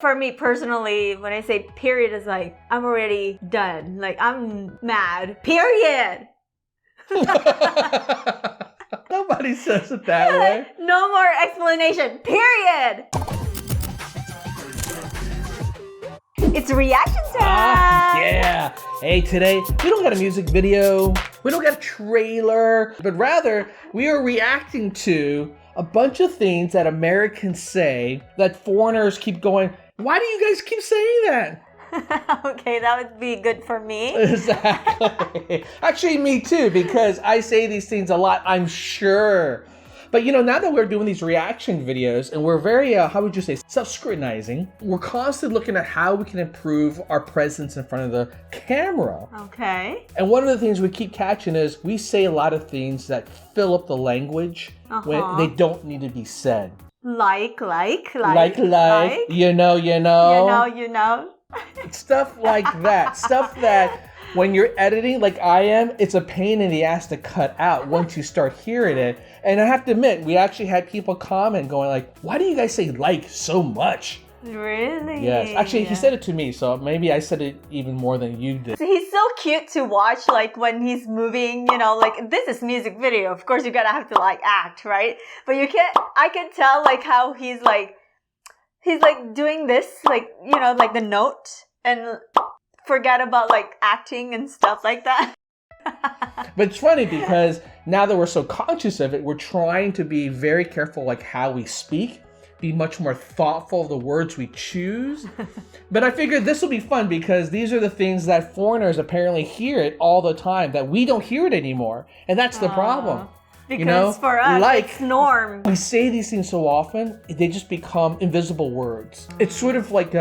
For me personally, when I say period, it's like, I'm already done. Like, I'm mad. Period! Nobody says it that way. No more explanation. Period! It's reaction time! Yeah. Hey, today, we don't got a music video. We don't got a trailer. But rather, we are reacting to a bunch of things that Americans say that foreigners keep going, why do you guys keep saying that? Okay, that would be good for me. Exactly. Actually, me too, because I say these things a lot, I'm sure. But you know, now that we're doing these reaction videos and we're very, how would you say, self-scrutinizing, we're constantly looking at how we can improve our presence in front of the camera. Okay. And one of the things we keep catching is we say a lot of things that fill up the language when they don't need to be said. Like. You know. Stuff like that. Stuff that when you're editing like I am, it's a pain in the ass to cut out once you start hearing it. And I have to admit, we actually had people comment going like, why do you guys say like so much? Really? Yes. Actually, he said it to me, so maybe I said it even more than you did. He's so cute to watch, like when he's moving, you know, like this is music video. Of course, you gotta have to like act, right? But I can tell like how he's like doing this, like, you know, like the note and forget about like acting and stuff like that. But it's funny because now that we're so conscious of it, we're trying to be very careful like how we speak, be much more thoughtful of the words we choose. But I figured this will be fun because these are the things that foreigners apparently hear it all the time, that we don't hear it anymore. And that's the problem. Because you know, for us, it's norm. We say these things so often, they just become invisible words. It's sort of like,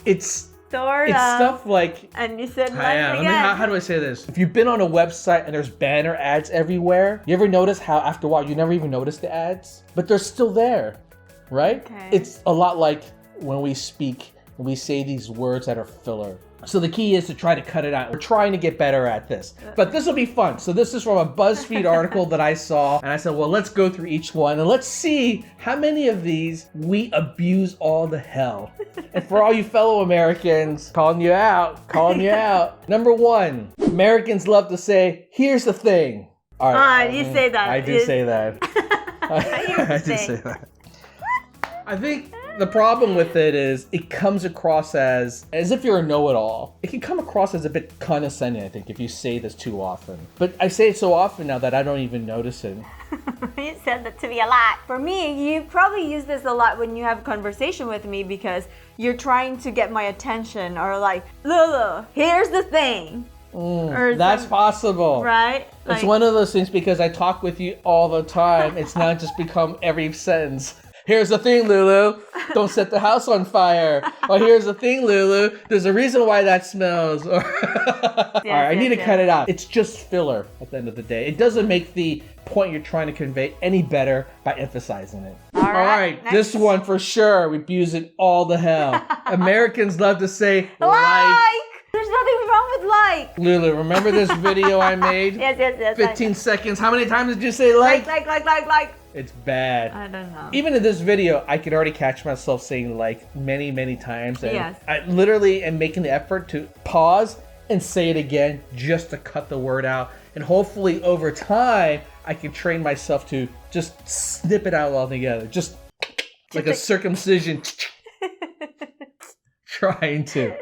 it's stuff like... And you said how do I say this? If you've been on a website and there's banner ads everywhere, you ever notice how after a while you never even notice the ads? But they're still there, right? Okay. It's a lot like when we speak, and we say these words that are filler. So the key is to try to cut it out. We're trying to get better at this. But this will be fun. So this is from a BuzzFeed article that I saw. And I said, well, let's go through each one and let's see how many of these we abuse all the hell. And for all you fellow Americans, calling you out. Number one, Americans love to say, here's the thing. All right. You say that. I do say that. I do say that. I think the problem with it is it comes across as if you're a know-it-all. It can come across as a bit condescending, I think, if you say this too often. But I say it so often now that I don't even notice it. You said that to me a lot. For me, you probably use this a lot when you have a conversation with me because you're trying to get my attention, or like, Lulu, here's the thing. That's possible. Right? It's one of those things because I talk with you all the time. It's not just become every sentence. Here's the thing, Lulu. Don't set the house on fire. Or here's the thing, Lulu. There's a reason why that smells. All right, I need to cut it out. It's just filler at the end of the day. It doesn't make the point you're trying to convey any better by emphasizing it. All right, this one for sure. We abuse it all the hell. Americans love to say like. There's nothing wrong with like. Lulu, remember this video I made? Yes. 15 seconds. How many times did you say like? Like. It's bad. I don't know. Even in this video, I could already catch myself saying like many times. And yes. I literally am making the effort to pause and say it again just to cut the word out. And hopefully over time, I can train myself to just snip it out altogether. Just like a circumcision. Trying to.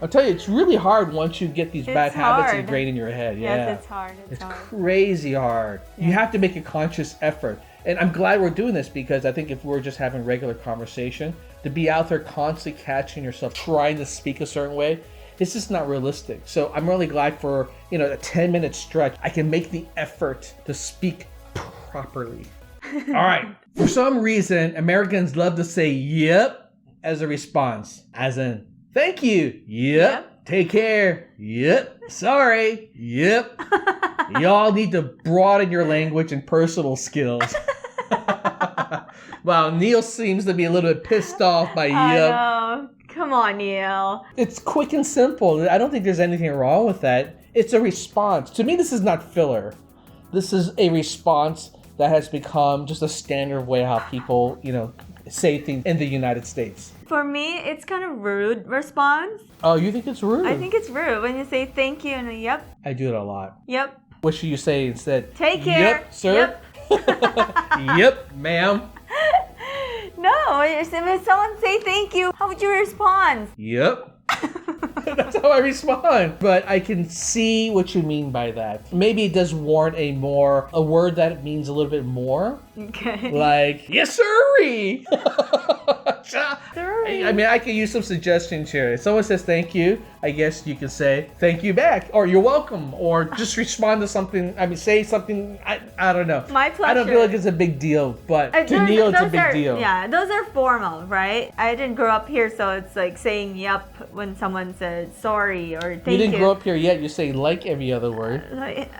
I'll tell you, it's really hard once you get these bad habits ingrained in your head. Yeah. Yes, it's hard. It's hard. Crazy hard. Yeah. You have to make a conscious effort. And I'm glad we're doing this because I think if we were just having regular conversation, to be out there constantly catching yourself trying to speak a certain way, it's just not realistic. So I'm really glad for, a 10-minute stretch, I can make the effort to speak properly. All right. For some reason, Americans love to say yep as a response. As in, thank you. Yep. Take care. Yep. Sorry. Yep. Y'all need to broaden your language and personal skills. Wow, Neil seems to be a little bit pissed off by yep. I know. Come on, Neil. It's quick and simple. I don't think there's anything wrong with that. It's a response. To me, this is not filler. This is a response that has become just a standard way how people, say things in the United States? For me, it's kind of rude response. Oh, you think it's rude? I think it's rude when you say thank you and yep, I do it a lot. yep. What should you say instead? Take care. Yep, sir. Yep, ma'am. No, if someone say thank you, how would you respond? Yep. That's how I respond. But I can see what you mean by that. Maybe it does warrant a word that means a little bit more. Okay. Like, yes, sirree. Sorry. I mean, I can use some suggestions here. If someone says thank you, I guess you can say thank you back, or you're welcome, or just respond to something. I mean, say something. I don't know. My pleasure. I don't feel like it's a big deal, but to Neil, it's a big deal. Yeah, those are formal, right? I didn't grow up here, so it's like saying yep when someone says sorry or thank you. You didn't grow up here yet. You say like every other word. Like,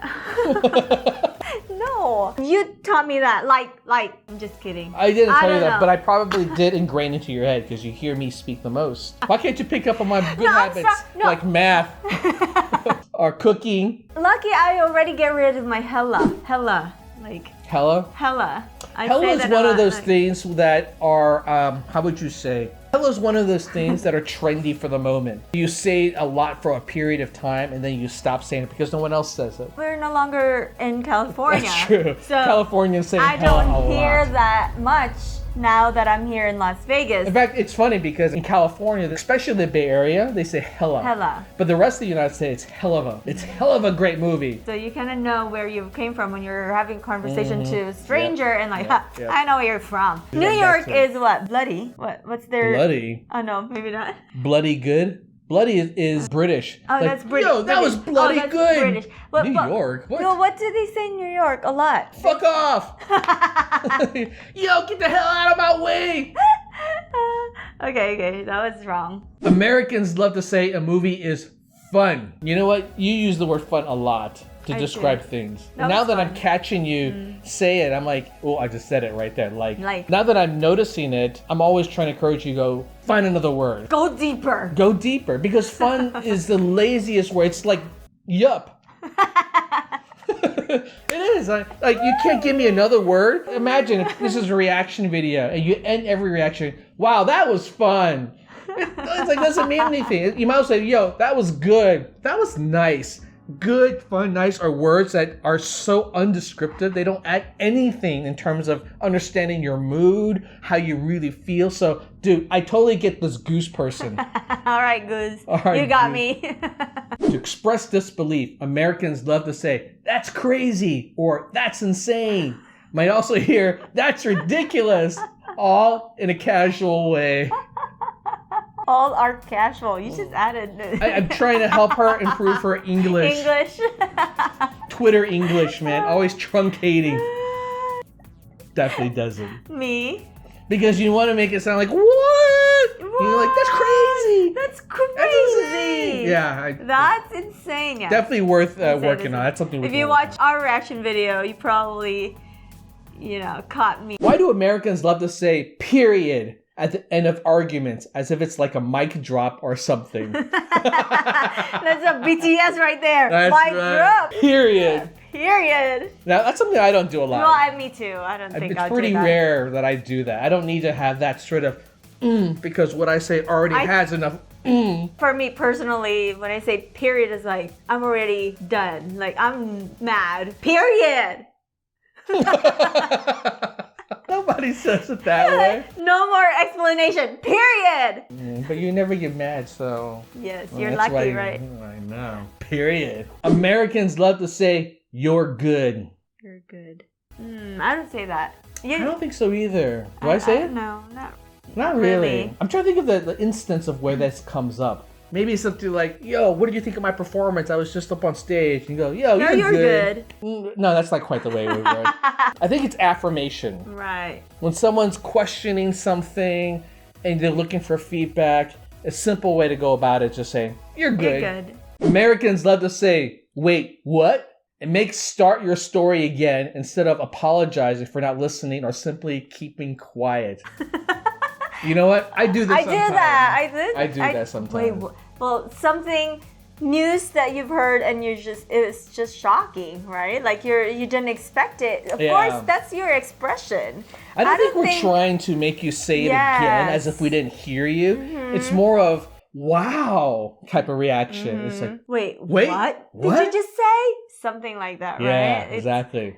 no, you taught me that. Like. I'm just kidding. I didn't tell you that, know. but I probably did ingrain into your head because you hear me speak the most. Why can't you pick up on my good No, habits like math or cooking? Lucky I already get rid of my hella. Like Hella? hella. Hella is one of those things that are, how would you say? Hella is one of those things that are trendy for the moment. You say it a lot for a period of time and then you stop saying it because no one else says it. We're no longer in California. That's true. So Californians say I hella a don't hear lot. that much now that I'm here in Las Vegas. In fact, it's funny because in California, especially the Bay Area, they say hella. Hella. But the rest of the United States, hell of a. It's hell of a great movie. So you kind of know where you came from when you're having a conversation to a stranger and like, Yep. I know where you're from. Yeah, New York that's is what? Bloody? What's their... Bloody. Oh no, maybe not. Bloody good? Bloody is British. Oh, that's British. Yo, that was bloody that's good. British. But, New York? What? No, what do they say in New York? A lot. Fuck off! Yo, get the hell out of my way! Okay, that was wrong. Americans love to say a movie is fun. You know what? You use the word fun a lot to I describe do. things. That Now was that fun. I'm catching you say it, I'm like, oh, I just said it right there. Like, Like. now that I'm noticing it, I'm always trying to encourage you to go, find another word. Go deeper. Go deeper. Because fun is the laziest word. It's like, yup. It is. Like, you can't give me another word. Imagine if this is a reaction video and you end every reaction, wow, that was fun. It's like, doesn't mean anything. You might as well say, yo, that was good. That was nice. Good, fun, nice are words that are so undescriptive. They don't add anything in terms of understanding your mood, how you really feel. So, dude, I totally get this goose person. All right, Goose. All right, you got Goose. me. To express disbelief, Americans love to say, that's crazy, or that's insane. Might also hear, that's ridiculous, all in a casual way. All are casual. You just added. I'm trying to help her improve her English. English. Twitter English, man. Always truncating. Definitely doesn't. Me. Because you want to make it sound like, what? You're like, that's crazy. That's crazy. That's insane. Yeah. That's insane. Yeah. Definitely worth Insane, working on. insane. That's something we If can you work on. watch our reaction video, you probably, caught me. Why do Americans love to say period at the end of arguments as if it's like a mic drop or something? That's a BTS right there. That's Mic right. drop. Period. Period. Now, that's something I don't do a lot. Well, me too. I don't think It's I'll pretty do that. rare that I do that. I don't need to have that sort of because what I say already has enough For me personally, when I say period, it's like, I'm already done. Like, I'm mad. Period. Nobody says it that way. No more explanation. Period. But you never get mad, so... Yes, Well, you're that's lucky, why right? I know. Period. Americans love to say, you're good. You're good. I don't say that. I don't think so either. Do I say it? No, Not really. really. I'm trying to think of the instance of where this comes up. Maybe something like, yo, what did you think of my performance? I was just up on stage. And you go, yo, No, you're good. No, that's not quite the way we word. I think it's affirmation. Right. When someone's questioning something and they're looking for feedback, a simple way to go about it is just saying, you're good. You're good. Americans love to say, wait, what? It makes start your story again instead of apologizing for not listening or simply keeping quiet. You know what? I do this sometimes. I do that. I do that sometimes. Wait, well, something news that you've heard and it's just shocking, right? Like you didn't expect it. Of course, that's your expression. I don't think we're trying to make you say it again as if we didn't hear you. It's more of wow type of reaction. It's like wait, what did you just say? Something like that, right? Yeah, exactly.